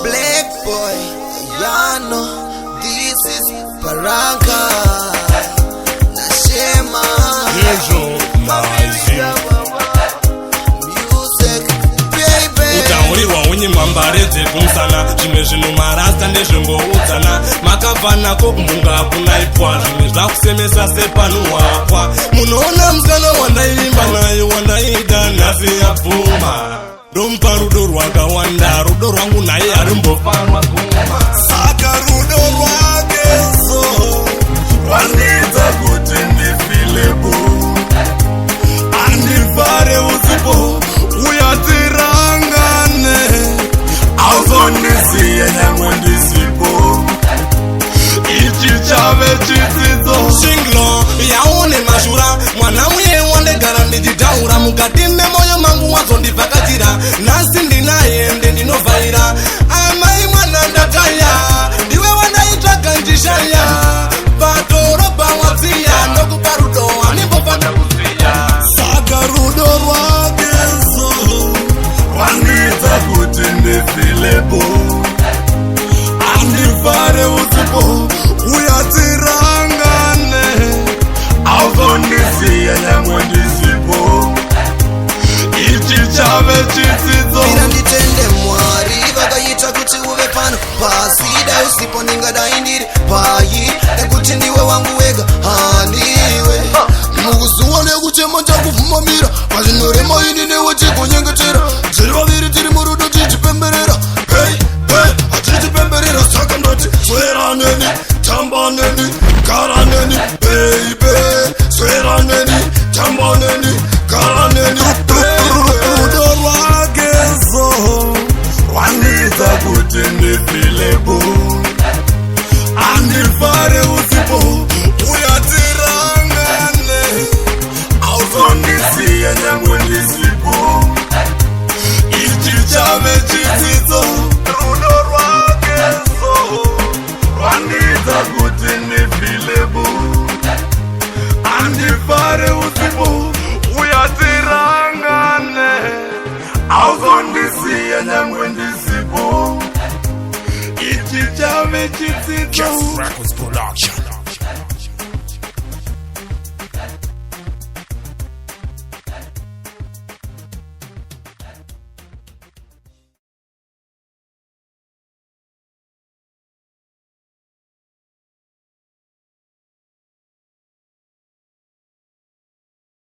Black boy, ya know this is Baraka. Nashema music, baby. Utauriwa unyi mambarete kumsana Jime jinu marasta nezhimbo utsana Makavana kukumbunga hakuna ipwa Jime zvakusemesa sepanu wakwa Munoona mzana wanaimba nayo wanaida nasi ya pfuma Rumpa rudo rwakawanda rudo rwangu naye arimbofanwa kuma Saka rudo rwakezo Rwanidza kuti ndifilebo Andifare usipo uyatirangane Auzonisiye nyamwe ndisipo Ichi chave chidzidzo Shinglo yaone mashura Mwana mwe wandegara ndijitaura Mukati nemoyo mangu wazondivakatira Nasi ndinaye ndinovaira Amai mwana ndataya Ndiwe wanaitaka njishaya Patoroba waziya Nokupa rudo animbopata kuziya Saka rudo rwakezo Rwanidza kuti ndifilebo Andifare usipo uyatirangane Auzonisiye nyamwe ndisipo Ichi chave chidzidzo Mina nditende mwari vakaita kuti uve pano pasi Dai usipo ningadai ndiri payi Nekuti ndiwe wangu wega haniwe Mukuzuwa nekuchema chakuvumamira Mazvinorema ini newe tigonyengetera Tiri vaviri tiri murudo tichipemberera Hey, hey, hatichipemberera Saka ndoti swera neni, tamba neni, gara neni Baby, swera neni, tamba neni, gara neni Rudo rwakezo Rwanidza kuti ndifilebo Andifare usipo uyatirangane Auzonisiye nyamwe ndisipo Ichi chave chidzidzo Rudo rwakezo Rwanidza kuti ndifilebo Andifare usipo uyatirangane Auzonisiye nyamwe ndisipo Ichi chave chidzidzo